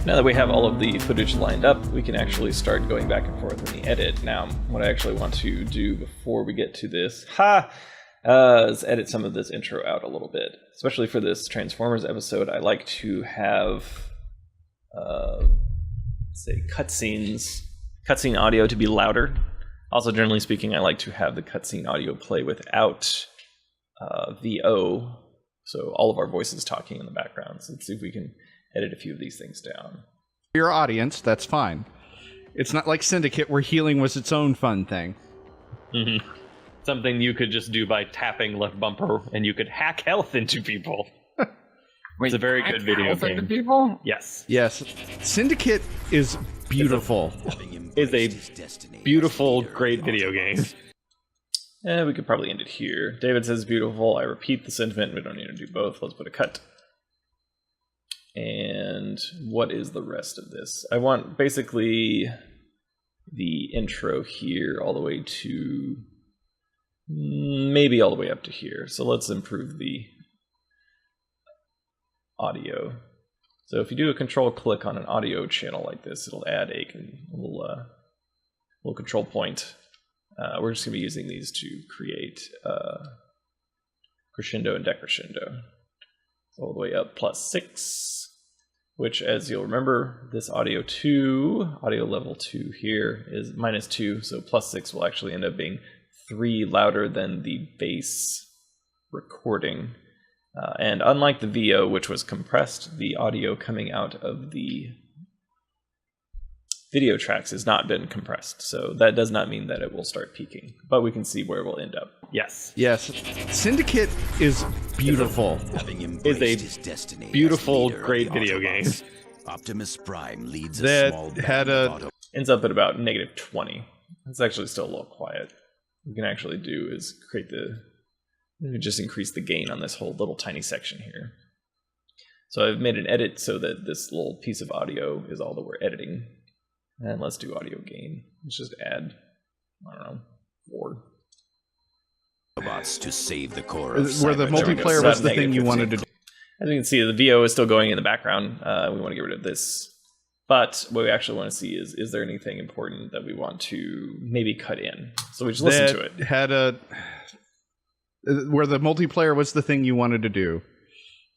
Now that we have all of the footage lined up, we can actually start going back and forth in the edit. Now, what I actually want to do before we get to this, is edit some of this intro out a little bit. Especially for this Transformers episode, I like to have, say, cutscene audio to be louder. Also, generally speaking, I like to have the cutscene audio play without VO, so all of our voices talking in the background. So let's see if we can edit a few of these things down. For your audience, that's fine. It's not like Syndicate where healing was its own fun thing. Mm-hmm. Something you could just do by tapping left bumper, and you could hack health into people. Wait, it's a very good video game. Into people? Yes. Yes. Syndicate is beautiful. Is a beautiful, great video game. We could probably end it here. David says beautiful. I repeat the sentiment. We don't need to do both. Let's put a cut. And what is the rest of this? I want basically the intro here all the way to maybe all the way up to here. So let's improve the audio. So if you do a control click on an audio channel like this, it'll add a little control point. We're just going to be using these to create crescendo and decrescendo. All the way up +6. Which, as you'll remember, this audio level 2 here is -2, so +6 will actually end up being 3 louder than the base recording. And unlike the VO, which was compressed, the audio coming out of the video tracks has not been compressed. So that does not mean that it will start peaking, but we can see where it will end up. Yes. Yes. Syndicate is beautiful. Is a beautiful, great video game. Optimus Prime leads that a small had a ends up at about -20. It's actually still a little quiet. What we can actually do is just increase the gain on this whole little tiny section here. So I've made an edit so that this little piece of audio is all that we're editing. And let's do audio gain. Let's just add, I don't know, 4. Robots to save the core where the multiplayer was the thing you wanted to do. As you can see, the VO is still going in the background. We want to get rid of this. But what we actually want to see is there anything important that we want to maybe cut in? So we just listen to it. Had where the multiplayer was the thing you wanted to do.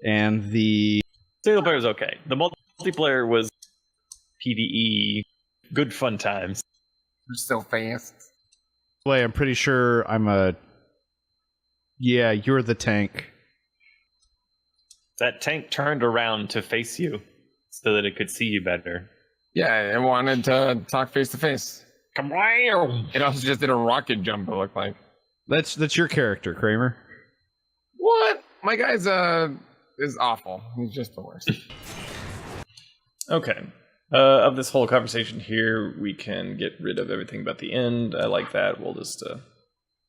And the single player was okay. The multiplayer was PvE, good fun times. You're so fast. Way, I'm pretty sure yeah, you're the tank. That tank turned around to face you so that it could see you better. Yeah, it wanted to talk face to face. Come on! It also just did a rocket jump, it looked like. That's your character, Kramer. What? My guy's is awful. He's just the worst. Okay. Of this whole conversation here, we can get rid of everything but the end. I like that. We'll just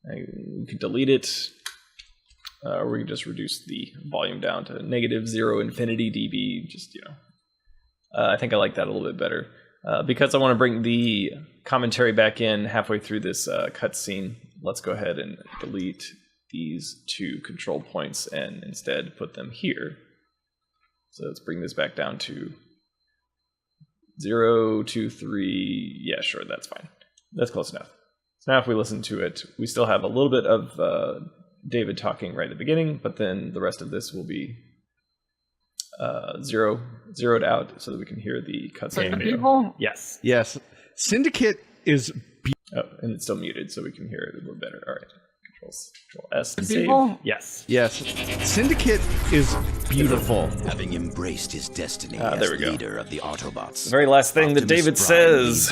we can delete it. Or we can just reduce the volume down to -0 infinity dB. Just, I think I like that a little bit better. Because I want to bring the commentary back in halfway through this cutscene, let's go ahead and delete these 2 control points and instead put them here. So let's bring this back down to 0, 2, 3. Yeah, sure, that's fine. That's close enough. So now if we listen to it, we still have a little bit of David talking right at the beginning, but then the rest of this will be zeroed out so that we can hear the cutscene. People? Yes. Yes. Syndicate is... and it's still muted, so we can hear it a little better. All right. Control S to people? save. Yes. Yes. Syndicate is beautiful. Having embraced his destiny there as we go. leader of the Autobots. The very last thing that David says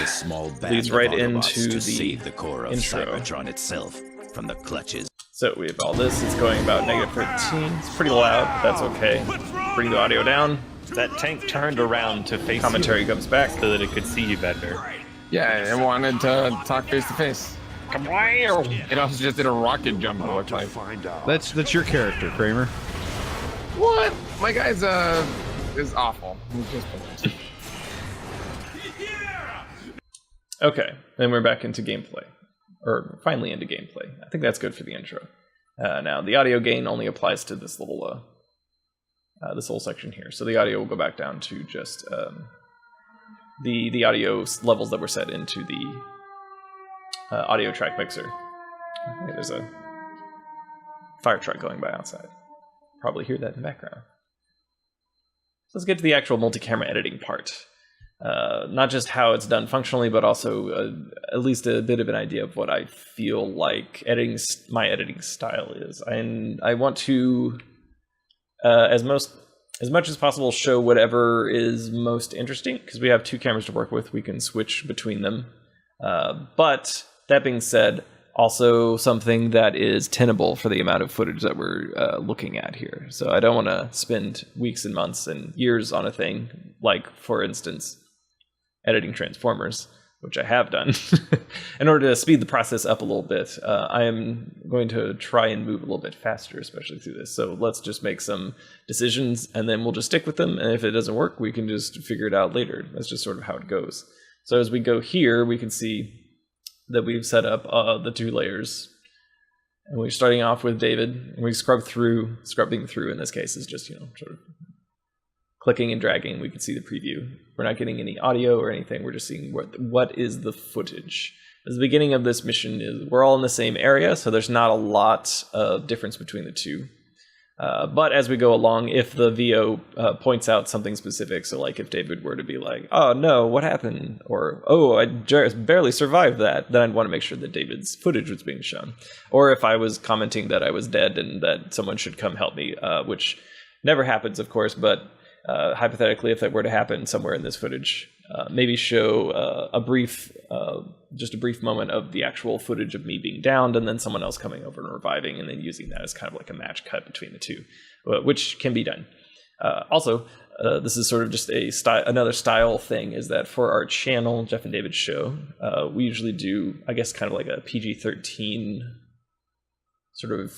leads right into to the save the core of intro. Cybertron itself from the clutches. So we have all this. It's going about -13. It's pretty loud, but that's okay. Bring the audio down. That tank turned around to face commentary comes back so that it could see you better. Yeah, it wanted to talk face to face. Come on! It also just did a rocket jump, it looked like. That's your character, Kramer. What? My guy's is awful. He's just the worst. Okay, then we're back into gameplay. Or finally into gameplay. I think that's good for the intro. Now, the audio gain only applies to this little section here. So the audio will go back down to just the audio levels that were set into the audio track mixer. Okay, there's a fire truck going by outside. Probably hear that in the background. So let's get to the actual multi-camera editing part. Not just how it's done functionally, but also at least a bit of an idea of what I feel like my editing style is. And I want to, as much as possible, show whatever is most interesting, because we have 2 cameras to work with. We can switch between them. But that being said, also something that is tenable for the amount of footage that we're looking at here. So I don't want to spend weeks and months and years on a thing, like, for instance, editing Transformers, which I have done. In order to speed the process up a little bit, I am going to try and move a little bit faster, especially through this. So let's just make some decisions, and then we'll just stick with them. And if it doesn't work, we can just figure it out later. That's just sort of how it goes. So as we go here, we can see that we've set up the 2 layers. And we're starting off with David, and we scrubbing through in this case is just, sort of clicking and dragging. We can see the preview. We're not getting any audio or anything. We're just seeing what is the footage. As the beginning of this mission we're all in the same area, so there's not a lot of difference between the 2. But as we go along, if the VO points out something specific, so like if David were to be like, oh no, what happened? Or, oh, I just barely survived that, then I'd want to make sure that David's footage was being shown. Or if I was commenting that I was dead and that someone should come help me, which never happens, of course, but hypothetically, if that were to happen somewhere in this footage, maybe show just a brief moment of the actual footage of me being downed, and then someone else coming over and reviving, and then using that as kind of like a match cut between the 2, which can be done. Also, this is sort of just another style thing, is that for our channel, Jeff and David's show, we usually do, I guess, kind of like a PG-13 sort of.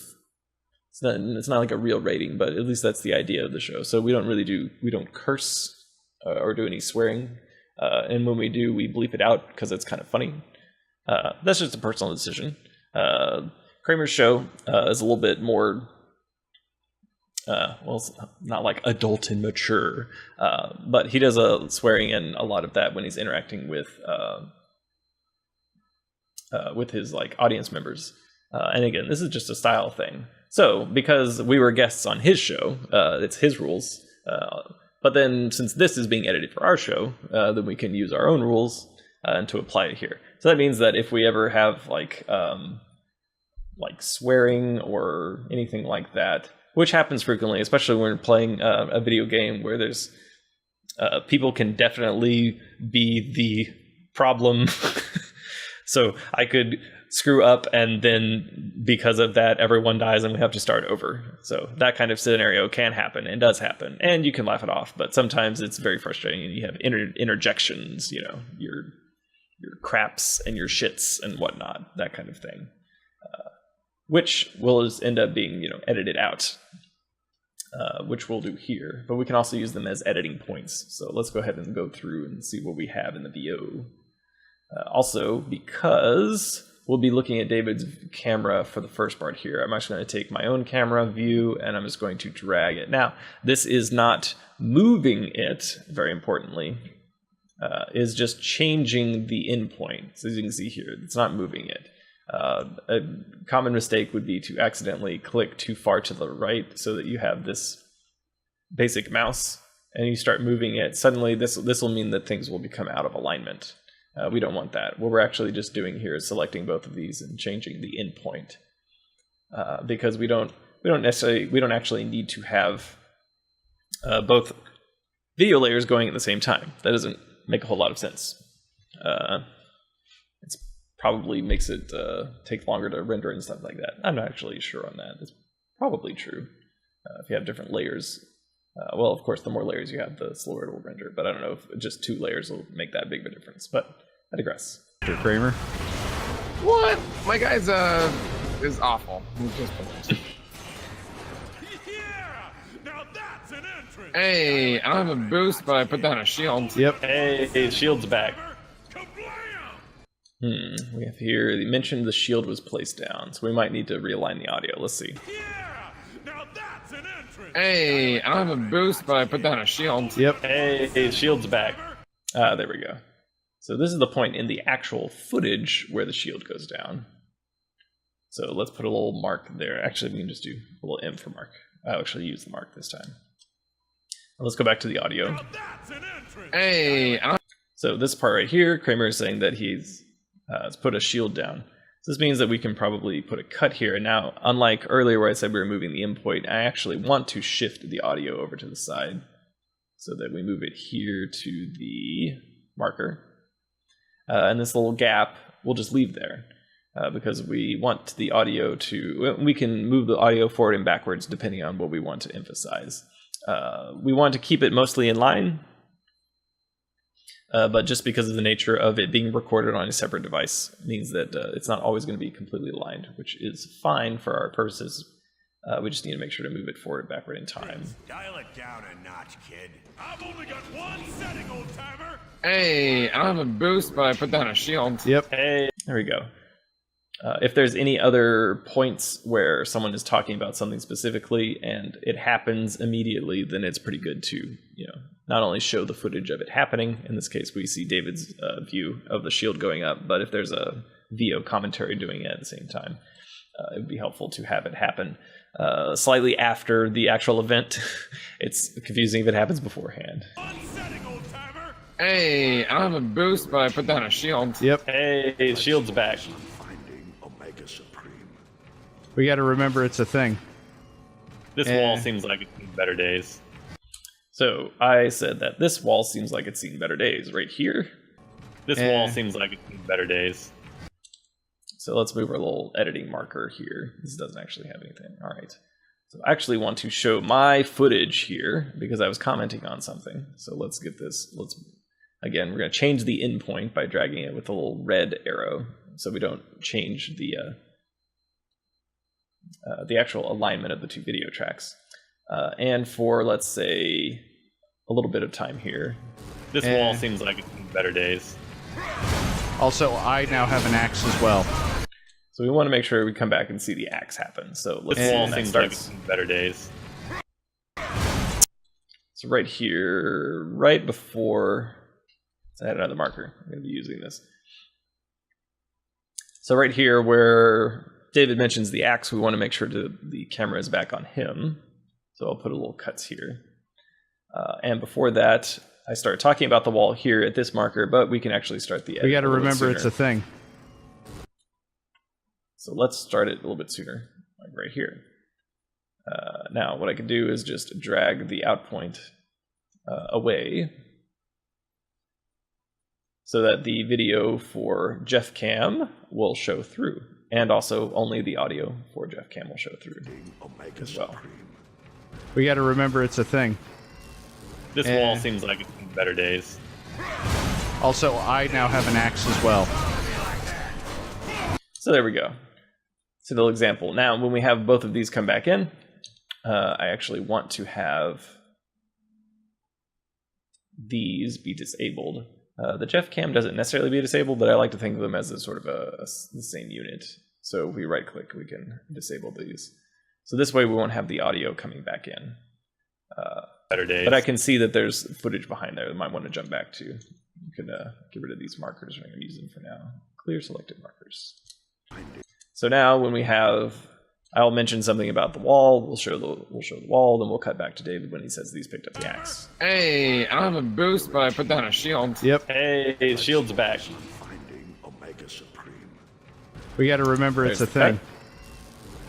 It's not like a real rating, but at least that's the idea of the show. So we don't curse or do any swearing. And when we do, we bleep it out because it's kind of funny. That's just a personal decision. Kramer's show is a little bit more, it's not like adult and mature, but he does a swearing in a lot of that when he's interacting with his like audience members. And again, this is just a style thing. So, because we were guests on his show, it's his rules. But then, since this is being edited for our show, then we can use our own rules and to apply it here. So that means that if we ever have like swearing or anything like that, which happens frequently, especially when we're playing a video game where there's people can definitely be the problem. So I could screw up, and then because of that, everyone dies and we have to start over. So that kind of scenario can happen and does happen, and you can laugh it off. But sometimes it's very frustrating, and you have interjections, your craps and your shits and whatnot, that kind of thing, which will end up being edited out, which we'll do here. But we can also use them as editing points. So let's go ahead and go through and see what we have in the VO. Also, because we'll be looking at David's camera for the first part here, I'm actually going to take my own camera view, and I'm just going to drag it. Now, this is not moving it, very importantly, is just changing the endpoint. So as you can see here, it's not moving it. A common mistake would be to accidentally click too far to the right so that you have this basic mouse, and you start moving it. Suddenly, this will mean that things will become out of alignment. We don't want that. What we're actually just doing here is selecting both of these and changing the endpoint, because we don't actually need to have both video layers going at the same time. That doesn't make a whole lot of sense. It probably makes it take longer to render and stuff like that. I'm not actually sure on that. It's probably true if you have different layers. Well, of course, the more layers you have, the slower it will render. But I don't know if just 2 layers will make that big of a difference. But I digress. Mr. Kramer? What? My guy's is awful. He's just Yeah! Now that's an entrance! Hey, I don't have a boost, but I put down a shield. Yep. Hey, shield's back. Kablam! We have here, they mentioned the shield was placed down, so we might need to realign the audio. Let's see. Yeah! Now that's an entrance! Hey, I don't have a boost, but I put down a shield. Yep. Hey, shield's back. There we go. So this is the point in the actual footage where the shield goes down. So let's put a little mark there. Actually, we can just do a little M for mark. I'll actually use the mark this time. Let's go back to the audio. Now that's an entrance. Hey, So this part right here, Kramer is saying that he's put a shield down. So this means that we can probably put a cut here. And now, unlike earlier where I said we were moving the endpoint, I actually want to shift the audio over to the side so that we move it here to the marker. And this little gap we'll just leave there because we want the audio to... We can move the audio forward and backwards depending on what we want to emphasize. We want to keep it mostly in line, but just because of the nature of it being recorded on a separate device means that it's not always going to be completely aligned, which is fine for our purposes. We just need to make sure to move it forward and backward in time. Dial it down a notch, kid. I've only got one setting, old timer. hey, I don't have a boost, but I put down a shield. Yep. Hey, there we go. If there's any other points where someone is talking about something specifically and it happens immediately, then it's pretty good to, not only show the footage of it happening. In this case, we see David's view of the shield going up, but if there's a VO commentary doing it at the same time, it would be helpful to have it happen slightly after the actual event. It's confusing if it happens beforehand. One setting, old timer. Hey, I don't have a boost, but I put down a shield. Yep. Hey, shield's back. We got to remember it's a thing. This wall seems like it's seen better days. So I said that this wall seems like it's seen better days. Right here, this wall seems like it's seen better days. So let's move our little editing marker here. This doesn't actually have anything. All right. So I actually want to show my footage here because I was commenting on something. So let's get this. Again, we're going to change the endpoint by dragging it with a little red arrow so we don't change the actual alignment of the two video tracks. And for, let's say, a little bit of time here, this wall seems like it's seen better days. Also, I now have an axe as well. So we want to make sure we come back and see the axe happen. So let's see when that starts. Better days. So right here, right before... So I had another marker. I'm going to be using this. So right here where David mentions the axe, we want to make sure the camera is back on him. So I'll put a little cuts here. And before that, I start talking about the wall here at this marker, but we can actually start the edit. We got to remember it's a thing. So let's start it a little bit sooner, like right here. Now, what I can do is just drag the out point away so that the video for Jeff Cam will show through, and also only the audio for Jeff Cam will show through as well. We got to remember it's a thing. This wall seems like it's seen better days. Also, I now have an axe as well. So there we go. So the example. Now, when we have both of these come back in, I actually want to have these be disabled. The Jeff Cam doesn't necessarily be disabled, but I like to think of them as a sort of the same unit. So if we right click, we can disable these. So this way we won't have the audio coming back in. Better days. But I can see that there's footage behind there that I might want to jump back to. You can get rid of these markers. I'm going to use them for now. Clear selected markers. So now when we have, I'll mention something about the wall. We'll show the wall. Then we'll cut back to David when he says these picked up the axe. Hey, I don't have a boost, but I put down a shield. Yep. Hey, shield's back. We got to remember it's a thing.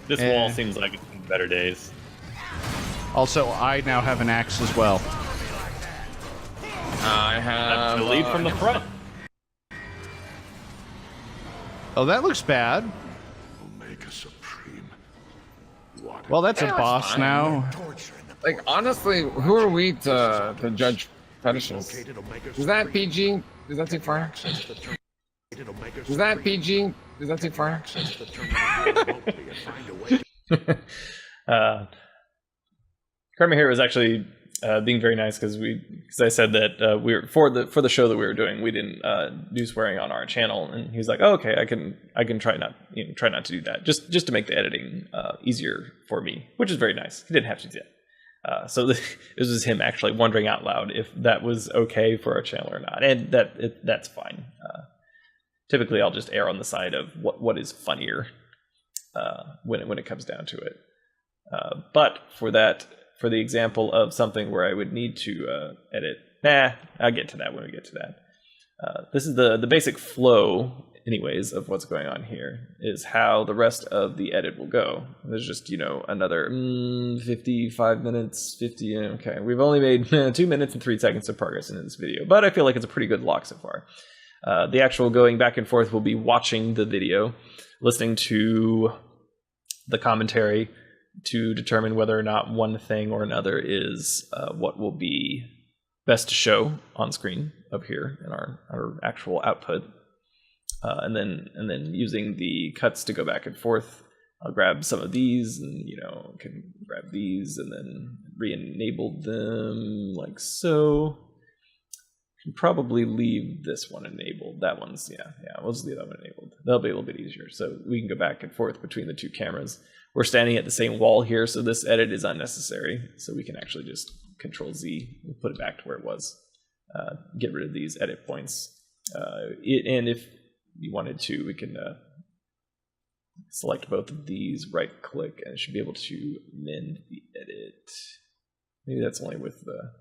This wall seems like it's seen better days. Also, I now have an axe as well. I have The lead from the front. Oh, that looks bad. Well, that's a Yeah, boss fine. now. Like, honestly, who are we to judge fetishes? Is that PG? Is that too far? Is that PG? Is that too far? Kramer here was actually being very nice because I said that we were for the show that we were doing, we didn't do swearing on our channel, and he was like, "Oh, okay, I can try not to do that, just to make the editing easier for me," which is very nice. He didn't have to do So this was him actually wondering out loud if that was okay for our channel or not, and that's fine. Typically, I'll just err on the side of what is funnier when it comes down to it. But for the example of something where I would need to edit, I'll get to that when we get to that. This is the basic flow, anyways, of what's going on here, is how the rest of the edit will go. There's just, another 55 minutes, 50, okay. We've only made 2 minutes and 3 seconds of progress in this video, but I feel like it's a pretty good lock so far. The actual going back and forth will be watching the video, listening to the commentary to determine whether or not one thing or another is what will be best to show on screen up here in our actual output. And then using the cuts to go back and forth. I'll grab some of these and, can grab these and then re-enable them like so. Can probably leave this one enabled. That one's, we'll just leave that one enabled. That'll be a little bit easier. So we can go back and forth between the two cameras. We're standing at the same wall here, so this edit is unnecessary. So we can actually just Control Z and put it back to where it was. Get rid of these edit points. And if you wanted to, we can select both of these, right click, and it should be able to mend the edit. Maybe that's only with the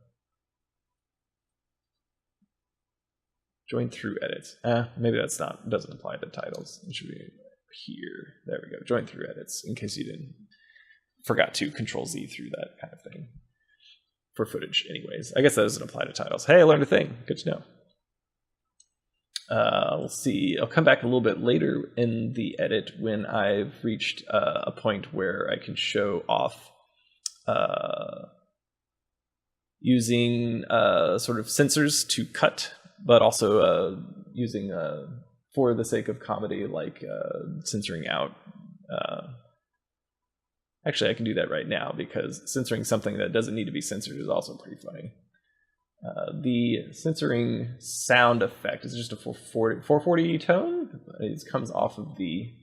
join through edits. Maybe that's not, doesn't apply to titles. It should be here. There we go. Join through edits, in case you forgot to Control Z through that kind of thing. For footage, anyways. I guess that doesn't apply to titles. Hey, I learned a thing. Good to know. We'll see. I'll come back a little bit later in the edit when I've reached a point where I can show off using sort of sensors to cut, but also using, for the sake of comedy, like censoring out. Actually, I can do that right now because censoring something that doesn't need to be censored is also pretty funny. The censoring sound effect is just a 440 tone. It comes off of the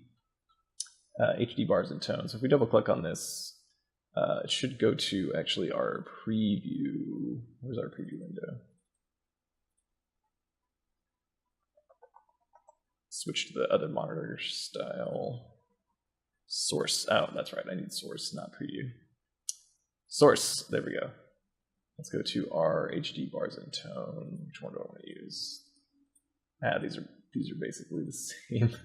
HD bars and tone. So if we double click on this, it should go to actually our preview. Where's our preview window? Switch to the other monitor style. Source. Oh, that's right. I need source, not preview. Source. There we go. Let's go to our HD bars and tone. Which one do I want to use? These are basically the same.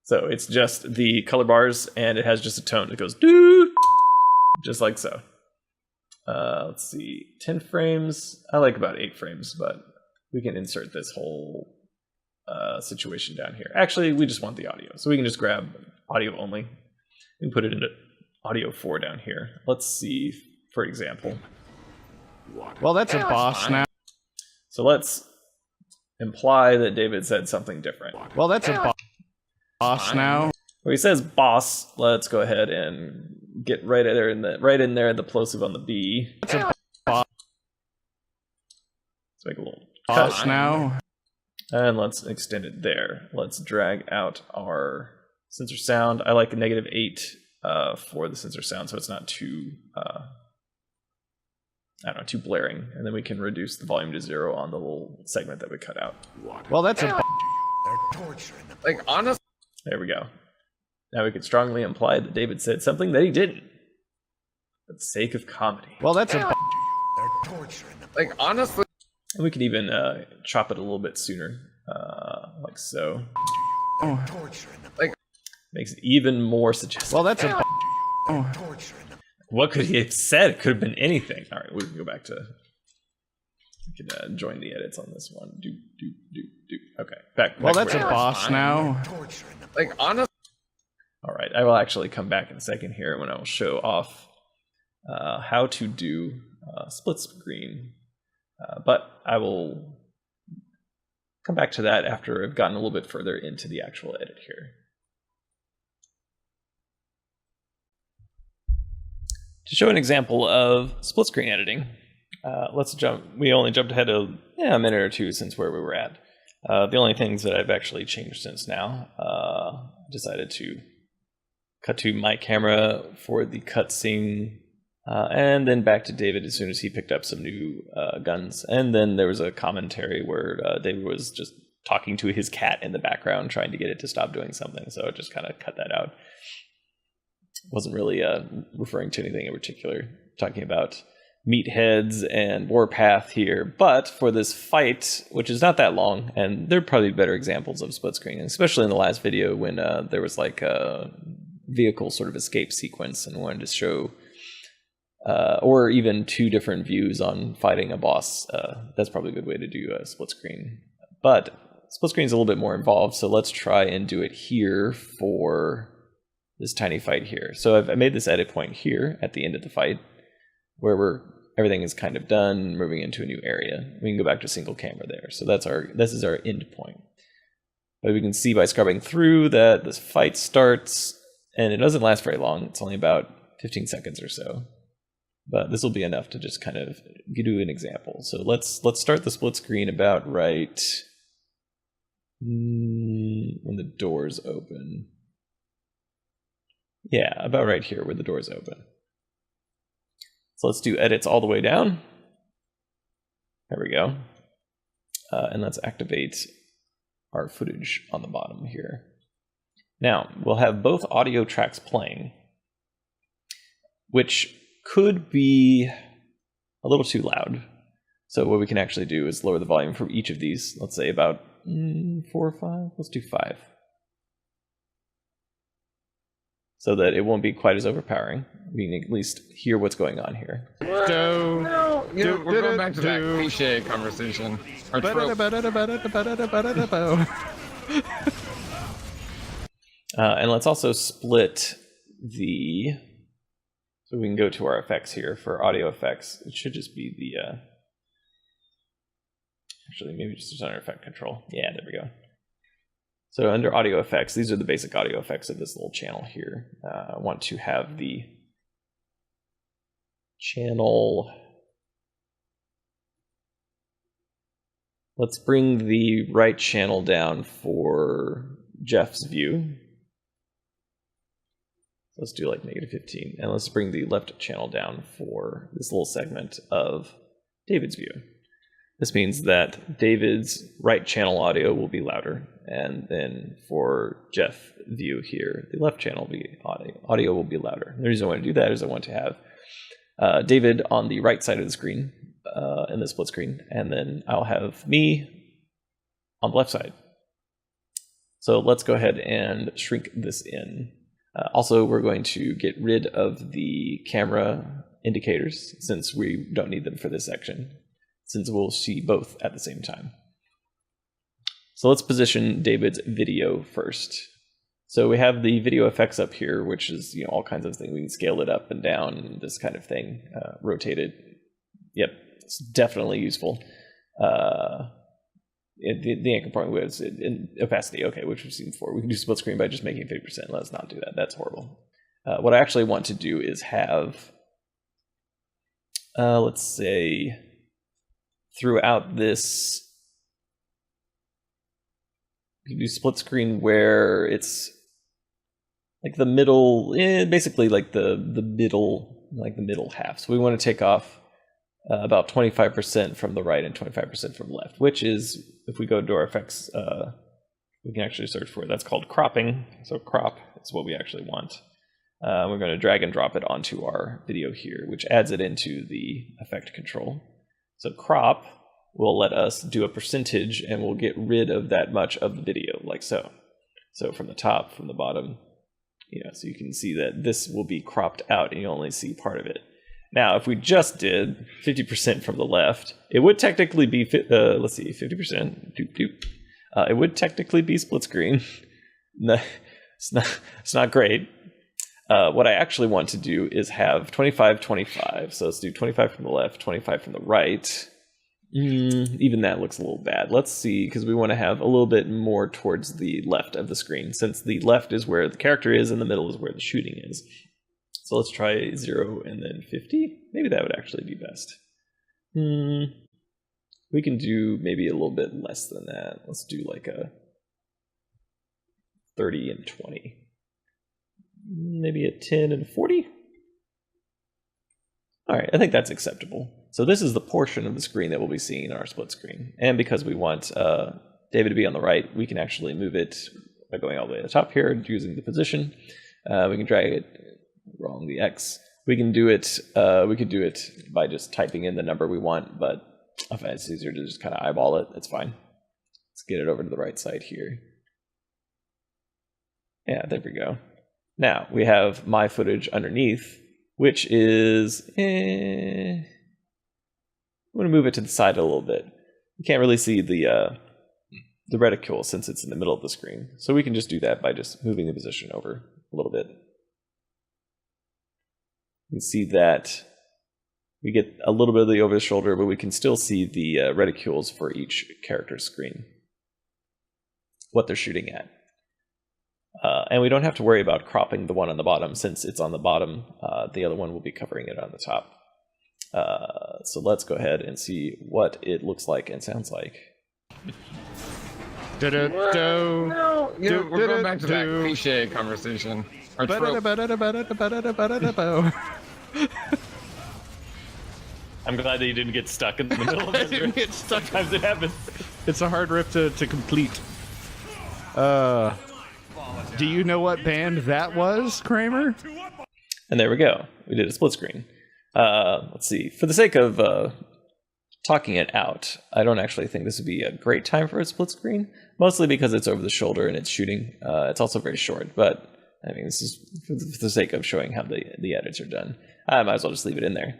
So it's just the color bars, and it has just a tone that goes doo, just like so. Let's see, 10 frames. I like about 8 frames, but we can insert this whole situation down here. Actually, we just want the audio, so we can just grab audio only and put it into audio 4 down here. Let's see. For example. Well, that's a boss now. So let's imply that David said something different. Well, that's a boss now. Well, he says boss. Let's go ahead and get right there in the plosive on the B. That's a boss. Let's make a little boss cut now. And let's extend it there. Let's drag out our sensor sound. I like a -8 for the sensor sound, so it's not too too blaring, and then we can reduce the volume to 0 on the little segment that we cut out. Well, that's a They're torturing the Like, honestly, There we go. Now we could strongly imply that David said something that he didn't, for the sake of comedy. well, that's a they're torturing the like, honestly, And we could even chop it a little bit sooner, like so. torturing the Makes it even more suggestive. well, that's a torturing the What could he have said? It could have been anything. All right, we can go back to. We can join the edits on this one. Do. Okay, back. well, back that's to a where- boss now. torturing the like, honestly, All right, I will actually come back in a second here when I will show off how to do split screen. But I will come back to that after I've gotten a little bit further into the actual edit here. To show an example of split screen editing, let's jump. We only jumped ahead a minute or two since where we were at. The only things that I've actually changed since now, decided to cut to my camera for the cutscene And then back to David as soon as he picked up some new guns. And then there was a commentary where David was just talking to his cat in the background, trying to get it to stop doing something. So it just kind of cut that out. Wasn't really referring to anything in particular. Talking about meatheads and warpath here. But for this fight, which is not that long, and there are probably better examples of split screen, especially in the last video when there was like a vehicle sort of escape sequence and wanted to show or even two different views on fighting a boss. That's probably a good way to do a split screen. But split screen is a little bit more involved, so let's try and do it here for this tiny fight here. So I made this edit point here at the end of the fight, where everything is kind of done, moving into a new area. We can go back to single camera there. So this is our end point. But we can see by scrubbing through that this fight starts, and it doesn't last very long. It's only about 15 seconds or so. But this will be enough to just kind of give you an example. So let's start the split screen about right when the doors open. Yeah, about right here where the doors open. So let's do edits all the way down. There we go. And let's activate our footage on the bottom here. Now, we'll have both audio tracks playing, which could be a little too loud. So what we can actually do is lower the volume for each of these. Let's say about 4 or 5. Let's do 5. So that it won't be quite as overpowering. We can at least hear what's going on here. We're going back to that cliche conversation. Or trope. And let's also split the... So we can go to our effects here for audio effects. It should just be the... Actually, maybe just under effect control. Yeah, there we go. So under audio effects, these are the basic audio effects of this little channel here. I want to have the channel... Let's bring the right channel down for Jeff's view. Let's do like -15. And let's bring the left channel down for this little segment of David's view. This means that David's right channel audio will be louder. And then for Jeff view here, the left channel will be audio will be louder. And the reason I want to do that is I want to have David on the right side of the screen in the split screen. And then I'll have me on the left side. So let's go ahead and shrink this in. Also, we're going to get rid of the camera indicators since we don't need them for this section, since we'll see both at the same time. So let's position David's video first. So we have the video effects up here, which is all kinds of things. We can scale it up and down, this kind of thing, rotate it. Yep, it's definitely useful. The anchor point was in opacity, okay, which we've seen before. We can do split screen by just making 50%. Let's not do that. That's horrible. What I actually want to do is have, let's say, throughout this, you can do split screen where it's like the middle, basically like the middle half. So we want to take off about 25% from the right and 25% from the left, which is, if we go to our effects, we can actually search for it. That's called cropping. So crop is what we actually want. We're going to drag and drop it onto our video here, which adds it into the effect control. So crop will let us do a percentage and we'll get rid of that much of the video, like so. So from the top, from the bottom, so you can see that this will be cropped out and you only see part of it. Now, if we just did 50% from the left, it would technically be, let's see, 50%, it would technically be split screen. No, it's not great. What I actually want to do is have 25-25. So let's do 25 from the left, 25 from the right. Even that looks a little bad. Let's see, because we want to have a little bit more towards the left of the screen, since the left is where the character is and the middle is where the shooting is. So let's try 0 and then 50. Maybe that would actually be best. We can do maybe a little bit less than that. Let's do like a 30 and 20. Maybe a 10 and 40. All right, I think that's acceptable. So this is the portion of the screen that we'll be seeing in our split screen. And because we want David to be on the right, we can actually move it by going all the way to the top here and using the position. We can drag it wrong, the X. We can do it. We could do it by just typing in the number we want, but if it's easier to just kind of eyeball it, that's fine. Let's get it over to the right side here. Yeah, there we go. Now we have my footage underneath, which is, I'm going to move it to the side a little bit. You can't really see the reticule since it's in the middle of the screen. So we can just do that by just moving the position over a little bit. You can see that we get a little bit of the over the shoulder, but we can still see the reticules for each character's screen, what they're shooting at. And we don't have to worry about cropping the one on the bottom since it's on the bottom. The other one will be covering it on the top. So let's go ahead and see what it looks like and sounds like. We're going back to that cliche conversation. Or trope. I'm glad that you didn't get stuck in the middle of it. I didn't get stuck. Sometimes it happens. It's a hard rip to complete. Do you know what band that was, Kramer? And there we go. We did a split screen. Let's see. For the sake of talking it out, I don't actually think this would be a great time for a split screen, mostly because it's over the shoulder and it's shooting. It's also very short, but I mean, this is for the sake of showing how the edits are done. I might as well just leave it in there.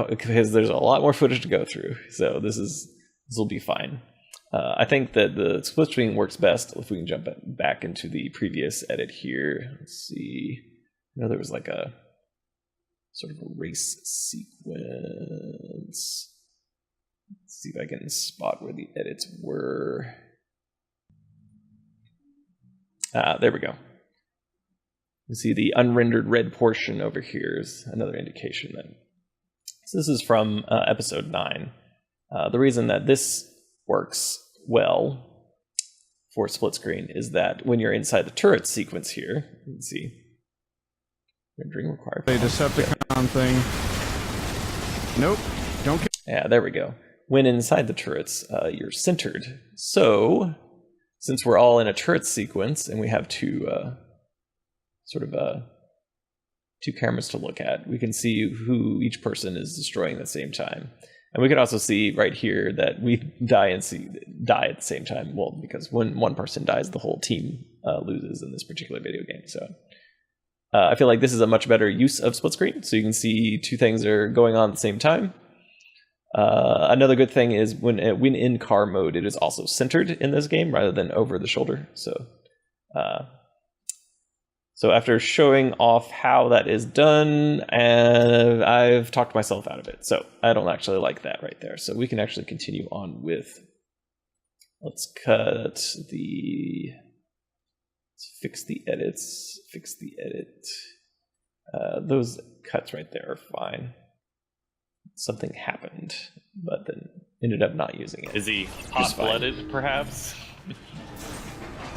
Because there's a lot more footage to go through, so this will be fine. I think that the split screen works best if we can jump back into the previous edit here. Let's see. I know there was like a sort of a race sequence. Let's see if I can spot where the edits were. There we go. You see the unrendered red portion over here is another indication that. So this is from episode 9. The reason that this works well for split screen is that when you're inside the turret sequence here, you can see rendering required. A Decepticon thing. Nope. Don't get. Yeah, there we go. When inside the turrets, you're centered. So, since we're all in a turret sequence and we have two cameras to look at, we can see who each person is destroying at the same time. And we can also see right here that we die at the same time. Well, because when one person dies, the whole team loses in this particular video game. So I feel like this is a much better use of split screen. So you can see two things are going on at the same time. Another good thing is when in car mode, it is also centered in this game rather than over the shoulder. So after showing off how that is done, and I've talked myself out of it. So I don't actually like that right there. So we can actually continue on with, let's fix the edits, those cuts right there are fine. Something happened, but then ended up not using it. Is he hot-blooded, perhaps?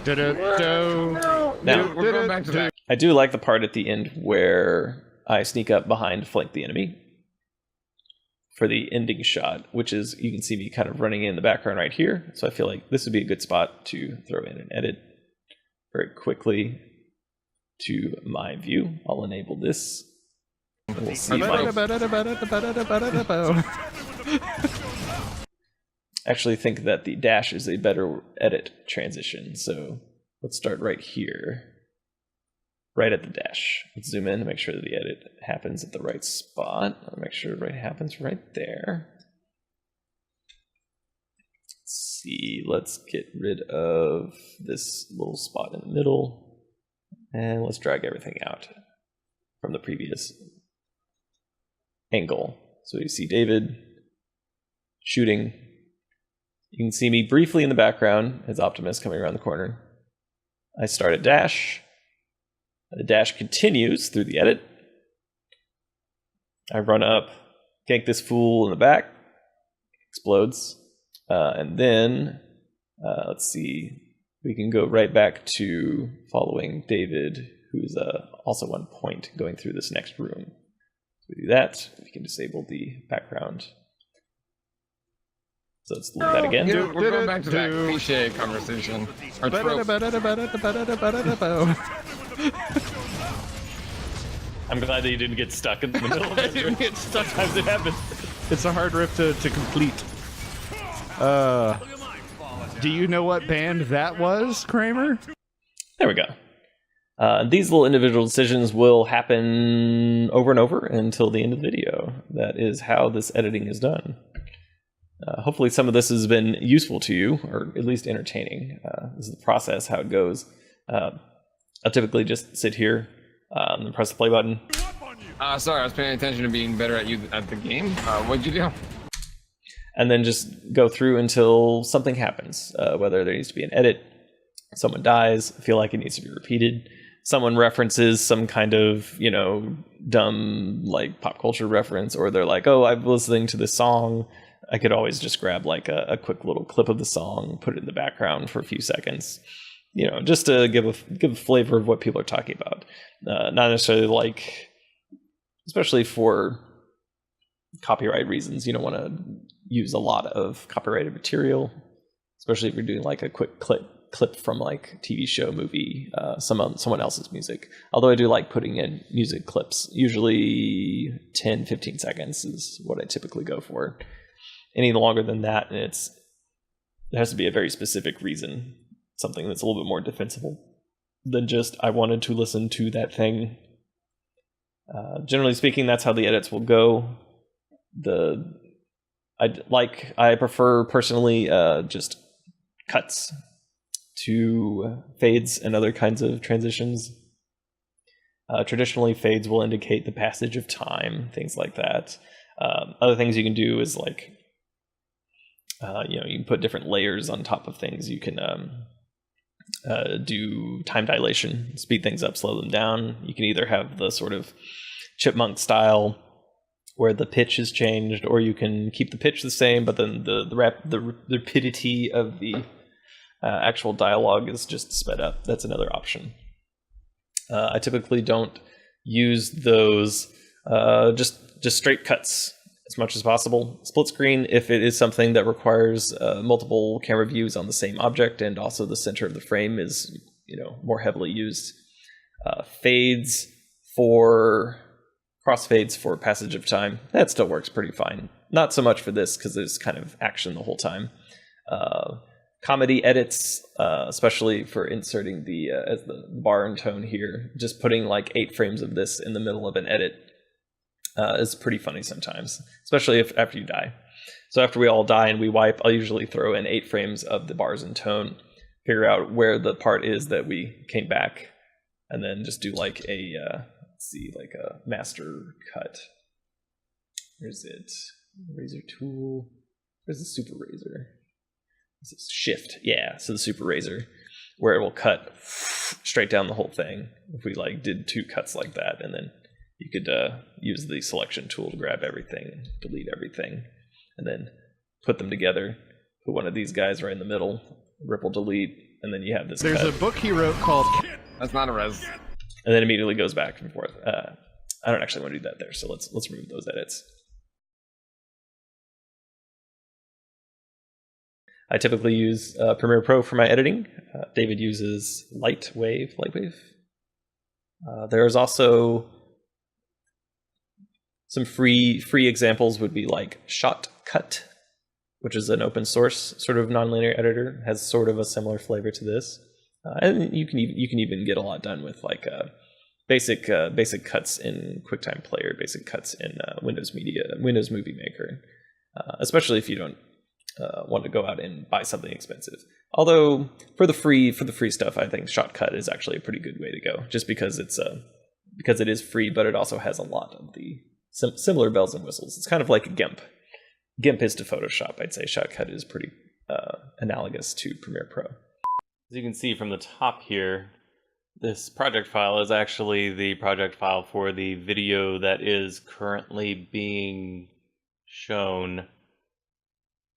Now, We're going back to that. I do like the part at the end where I sneak up behind, flank the enemy for the ending shot, which is, you can see me kind of running in the background right here. So I feel like this would be a good spot to throw in an edit very quickly to my view. I'll enable this. And we'll see actually think that the dash is a better edit transition. So let's start right here. Right at the dash. Let's zoom in to make sure that the edit happens at the right spot. I'll make sure it happens right there. Let's see. Let's get rid of this little spot in the middle. And let's drag everything out from the previous angle. So you see David shooting. You can see me briefly in the background as Optimus coming around the corner. I start a dash. The dash continues through the edit. I run up, gank this fool in the back, explodes, and then, let's see, we can go right back to following David, who's also on point going through this next room. we do that. We can disable the background. So let's delete that again. We're going back to that cliche conversation. Or trope. I'm glad that you didn't get stuck in the middle of it. didn't get stuck. Sometimes it happens. It's a hard riff to complete. Do you know what band that was, Kramer? There we go. These little individual decisions will happen over and over until the end of the video. That is how this editing is done. Hopefully some of this has been useful to you, or at least entertaining. This is the process, how it goes. I'll typically just sit here and press the play button. Sorry, I was paying attention to being better at the game. What'd you do? And then just go through until something happens, whether there needs to be an edit, someone dies, feel like it needs to be repeated, someone references some kind of, dumb, like, pop culture reference, or they're like, oh, I'm listening to this song. I could always just grab, like, a quick little clip of the song, put it in the background for a few seconds, just to give a flavor of what people are talking about. Not necessarily like, especially for copyright reasons, you don't want to use a lot of copyrighted material, especially if you're doing like a quick clip from like TV show, movie, someone else's music. Although I do like putting in music clips, usually 10-15 seconds is what I typically go for. Any longer than that, and there has to be a very specific reason, something that's a little bit more defensible than just I wanted to listen to that thing. Generally speaking, that's how the edits will go. I prefer personally just cuts to fades and other kinds of transitions. Traditionally, fades will indicate the passage of time, things like that. Other things you can do is like, you can put different layers on top of things. You can do time dilation, speed things up, slow them down. You can either have the sort of chipmunk style where the pitch is changed, or you can keep the pitch the same, but then the rapidity of the actual dialogue is just sped up. That's another option. I typically don't use those, just straight cuts as much as possible. Split screen if it is something that requires multiple camera views on the same object, and also the center of the frame is more heavily used. Fades for crossfades for passage of time, that still works pretty fine. Not so much for this because there's kind of action the whole time. Comedy edits, especially for inserting as the bar and tone here, just putting like 8 frames of this in the middle of an edit is pretty funny sometimes, especially after you die. So after we all die and we wipe, I'll usually throw in 8 frames of the bars and tone, figure out where the part is that we came back, and then just do like like a master cut. Where's it? Razor tool. Where's the super razor? This is shift. Yeah, so the super razor, where it will cut straight down the whole thing. If we like did 2 cuts like that, and then you could use the selection tool to grab everything, delete everything, and then put them together. Put one of these guys right in the middle, ripple delete, and then you have this. There's cut. a book he wrote called. That's not a res. And then immediately goes back and forth. I don't actually want to do that there, so let's remove those edits. I typically use Premiere Pro for my editing. David uses Lightwave. There's also some free examples would be like Shotcut, which is an open source sort of nonlinear editor, has sort of a similar flavor to this. And you can even get a lot done with like basic cuts in QuickTime Player, basic cuts in Windows Movie Maker, especially if you don't want to go out and buy something expensive. Although for the free stuff, I think Shotcut is actually a pretty good way to go, just because because it is free, but it also has a lot of the similar bells and whistles. It's kind of like GIMP. GIMP is to Photoshop. I'd say Shotcut is pretty analogous to Premiere Pro. As you can see from the top here, this project file is actually the project file for the video that is currently being shown.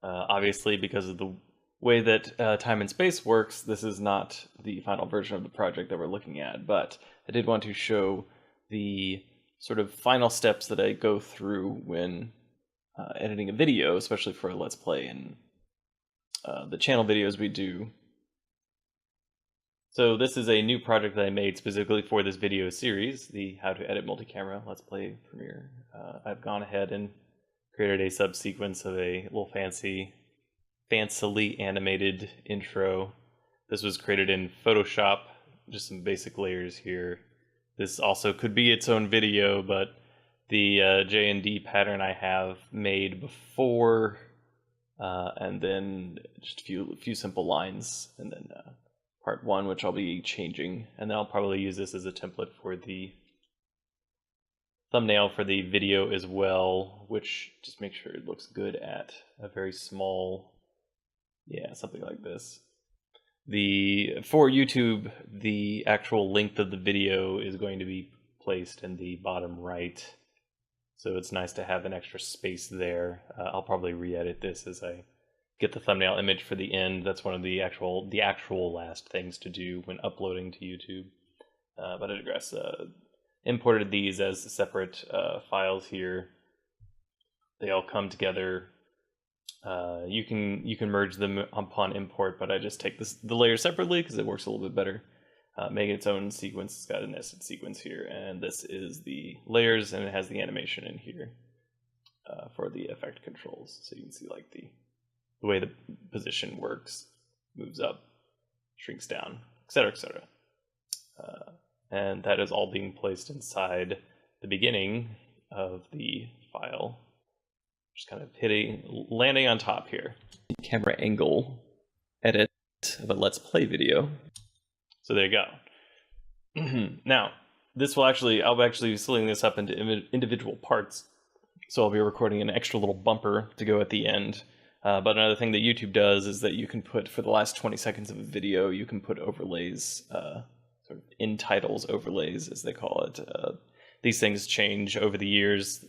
Obviously, because of the way that time and space works, this is not the final version of the project that we're looking at, but I did want to show the sort of final steps that I go through when editing a video, especially for a Let's Play and the channel videos we do. So this is a new project that I made specifically for this video series, the How to Edit Multi-Camera Let's Play premiere. I've gone ahead and created a subsequence of a little fancily animated intro. This was created in Photoshop, just some basic layers here. This also could be its own video, but the J&D pattern I have made before, and then just a few simple lines, and then part 1, which I'll be changing, and then I'll probably use this as a template for the thumbnail for the video as well, which just make sure it looks good at a very small, yeah, something like this. For YouTube, the actual length of the video is going to be placed in the bottom right, so it's nice to have an extra space there. I'll probably re-edit this as I get the thumbnail image for the end. That's one of the actual last things to do when uploading to YouTube. But I digress. Imported these as separate files here. They all come together. You can merge them upon import, but I just take the layers separately because it works a little bit better. Make its own sequence. It's got a nested sequence here, and this is the layers, and it has the animation in here for the effect controls. So you can see like the way the position works, moves up, shrinks down, etc., etc. And that is all being placed inside the beginning of the file. Just kind of landing on top here. Camera angle edit of a Let's Play video. So there you go. Now, I'll actually be splitting this up into individual parts. So I'll be recording an extra little bumper to go at the end. But another thing that YouTube does is that you can put, for the last 20 seconds of a video, you can put overlays, sort of in titles overlays, as they call it. These things change over the years.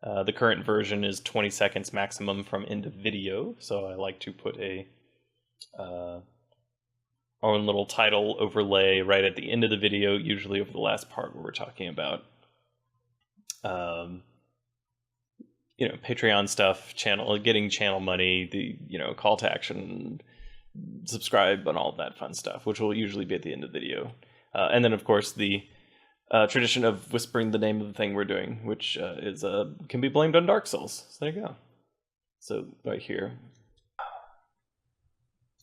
The current version is 20 seconds maximum from end of video, so I like to put a own little title overlay right at the end of the video, usually over the last part where we're talking about Patreon stuff, getting channel money, the call to action, subscribe, and all of that fun stuff, which will usually be at the end of the video. And then, of course, the tradition of whispering the name of the thing we're doing, which can be blamed on Dark Souls. So there you go. So right here.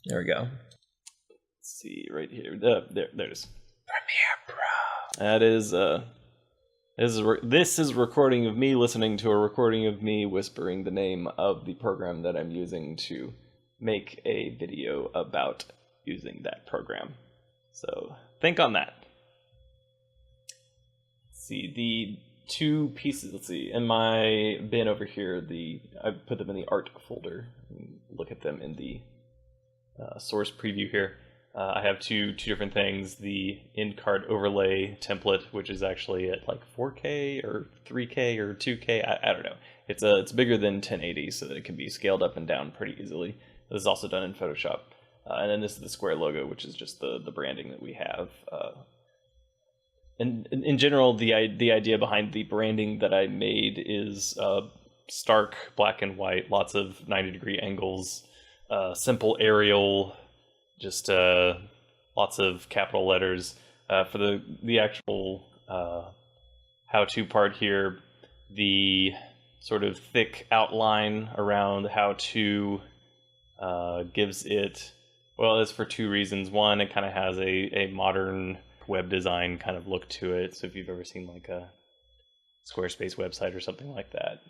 There we go. Let's see, right here. There it is. Premiere Pro. That is this is a recording of me listening to a recording of me whispering the name of the program that I'm using to make a video about using that program. So think on that. Let's see, the two pieces, let's see, in my bin over here, I put them in the art folder. Look at them in the source preview here. I have two different things. The in-card overlay template, which is actually at like 4K or 3K or 2K. I don't know. It's bigger than 1080, so that it can be scaled up and down pretty easily. This is also done in Photoshop. And then this is the square logo, which is just the branding that we have. And in general, the idea behind the branding that I made is stark black and white, lots of 90-degree angles, simple Arial, just lots of capital letters. For the actual how-to part here, the sort of thick outline around how-to gives it, well, it's for two reasons. One, it kind of has a modern web design kind of look to it. So if you've ever seen like a Squarespace website or something like that,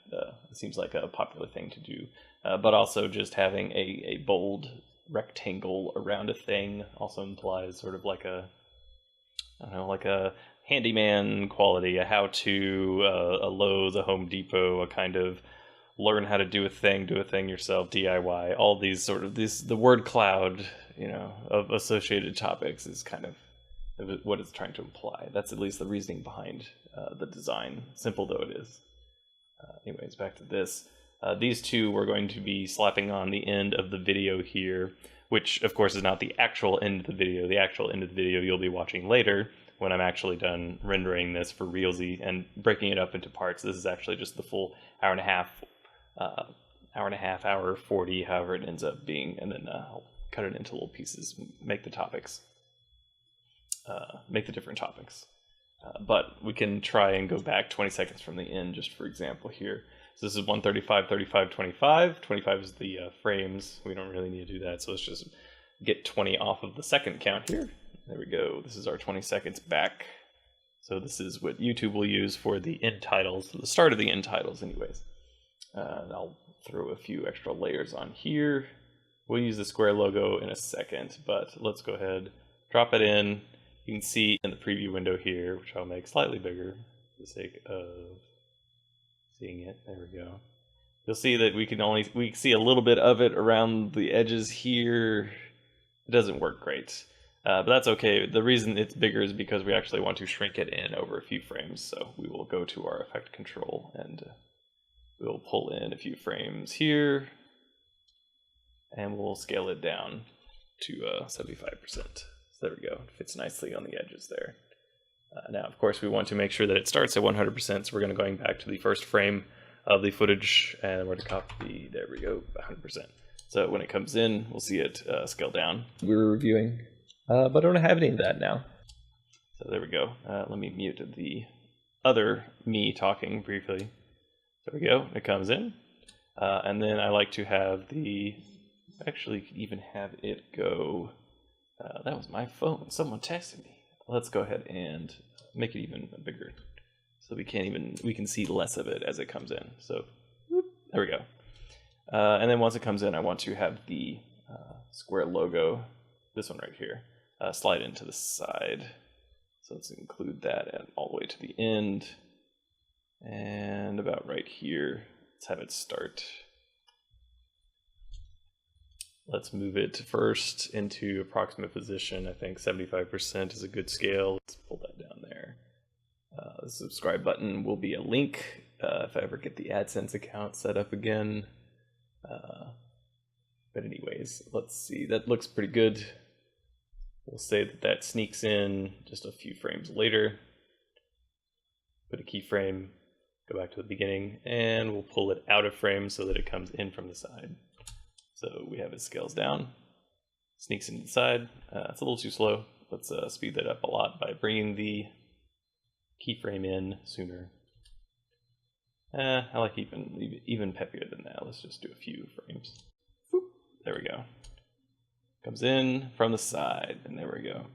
it seems like a popular thing to do. But also just having a bold rectangle around a thing also implies sort of like a handyman quality, a how-to, a Lowe's, a Home Depot, a kind of learn how to do a thing yourself, DIY. All these sort of the word cloud, of associated topics is kind of what it's trying to imply. That's at least the reasoning behind the design, simple though it is. Anyways, back to this. These two we're going to be slapping on the end of the video here, which of course is not the actual end of the video. The actual end of the video you'll be watching later, when I'm actually done rendering this for realsy and breaking it up into parts. This is actually just the full hour and a half, hour 40, however it ends up being, and then I'll cut it into little pieces, make the topics, make the different topics. But we can try and go back 20 seconds from the end, just for example here. So this is 135, 35, 25. 25 is the frames. We don't really need to do that, so let's just get 20 off of the second count here. There we go. This is our 20 seconds back. So this is what YouTube will use for the end titles, the start of the end titles anyways. I'll throw a few extra layers on here. We'll use the square logo in a second, but let's go ahead, drop it in. You can see in the preview window here, which I'll make slightly bigger for the sake of seeing it. There we go. You'll see that we can see a little bit of it around the edges here. It doesn't work great, but that's okay. The reason it's bigger is because we actually want to shrink it in over a few frames. So we will go to our effect control and we'll pull in a few frames here, and we'll scale it down to 75%. So there we go. It fits nicely on the edges there. Now, of course, we want to make sure that it starts at 100%. So we're going back to the first frame of the footage, and we're going to copy. There we go, 100%. So when it comes in, we'll see it scale down. We were reviewing, but I don't have any of that now. So there we go. Let me mute the other me talking briefly. There we go. It comes in, and then I like to have actually even have it go. That was my phone. Someone texted me. Let's go ahead and make it even bigger, so we can see less of it as it comes in. So whoop, there we go. And then once it comes in, I want to have the square logo, this one right here, slide into the side. So let's include that all the way to the end. And about right here, let's have it start. Let's move it first into approximate position. I think 75% is a good scale. Let's pull that down there. The subscribe button will be a link if I ever get the AdSense account set up again. But anyways, let's see. That looks pretty good. We'll say that sneaks in just a few frames later. Put a keyframe, go back to the beginning, and we'll pull it out of frame so that it comes in from the side. So we have it scales down, sneaks into the side. It's a little too slow. Let's speed that up a lot by bringing the keyframe in sooner. I like even peppier than that. Let's just do a few frames. Boop. There we go. Comes in from the side, and there we go.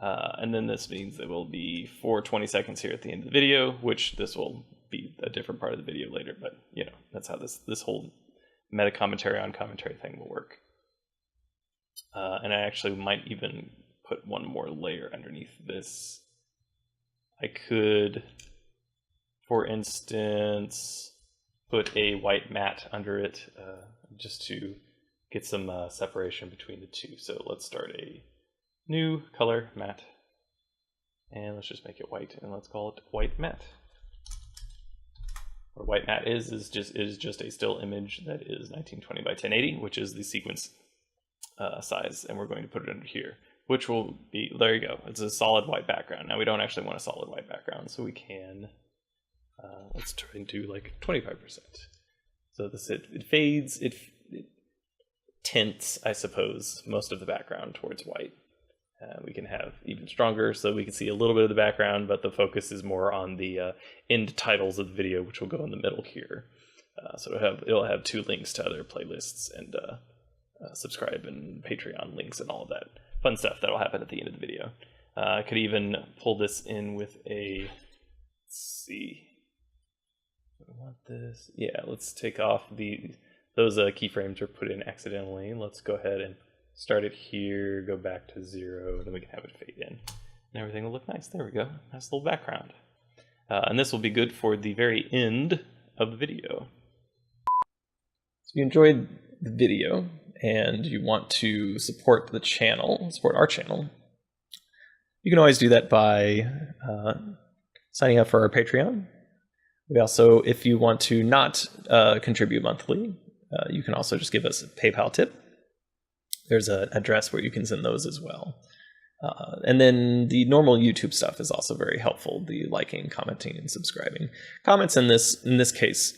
And then this means that will be 20 seconds here at the end of the video, which this will be a different part of the video later. But you know, that's how this whole meta commentary on commentary thing will work. And I actually might even put one more layer underneath this. I could, for instance, put a white matte under it just to get some separation between the two. So let's start a new color matte, and let's just make it white, and let's call it white matte. What white matte is just a still image that is 1920 by 1080, which is the sequence size, and we're going to put it under here, which will be, there you go, it's a solid white background. Now we don't actually want a solid white background, so we can let's try and do like 25%. So this it fades, it tints, I suppose, most of the background towards white. We can have even stronger, so we can see a little bit of the background, but the focus is more on the end titles of the video, which will go in the middle here. So it'll have 2 links to other playlists and subscribe and Patreon links and all of that fun stuff that'll happen at the end of the video. I could even pull this in with a, let's see, I want this. Yeah, let's take off those keyframes were put in accidentally. Let's go ahead and start it here, go back to 0, then we can have it fade in. And everything will look nice. There we go. Nice little background. And this will be good for the very end of the video. So if you enjoyed the video and you want to support the channel, support our channel, you can always do that by signing up for our Patreon. We also, if you want to not contribute monthly, you can also just give us a PayPal tip. There's an address where you can send those as well. And then the normal YouTube stuff is also very helpful. The liking, commenting, and subscribing. Comments in this case,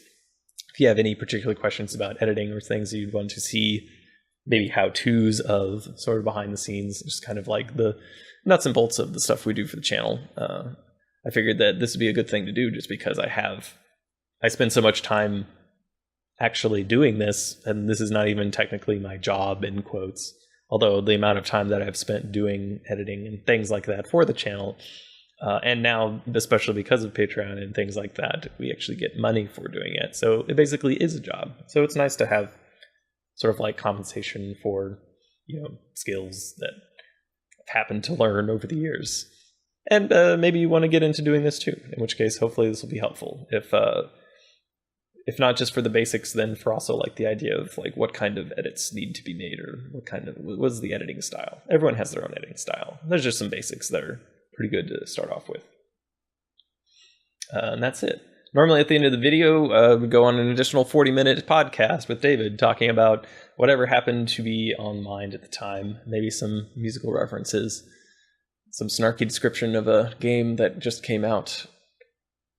if you have any particular questions about editing or things you'd want to see, maybe how-tos of sort of behind the scenes, just kind of like the nuts and bolts of the stuff we do for the channel. I figured that this would be a good thing to do just because I spend so much time actually doing this, and this is not even technically my job, in quotes. Although the amount of time that I've spent doing editing and things like that for the channel, and now, especially because of Patreon and things like that, we actually get money for doing it. So it basically is a job. So it's nice to have sort of like compensation for, skills that I've happened to learn over the years. And maybe you want to get into doing this too, in which case hopefully this will be helpful. If not just for the basics, then for also like the idea of like what kind of edits need to be made, or what's the editing style. Everyone has their own editing style. There's just some basics that are pretty good to start off with. And that's it. Normally at the end of the video, we go on an additional 40-minute podcast with David talking about whatever happened to be on mind at the time. Maybe some musical references, some snarky description of a game that just came out,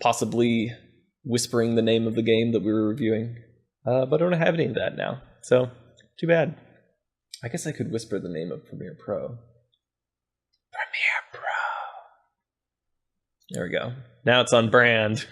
possibly whispering the name of the game that we were reviewing. But I don't have any of that now, so too bad. I guess I could whisper the name of Premiere Pro. Premiere Pro. There we go. Now it's on brand.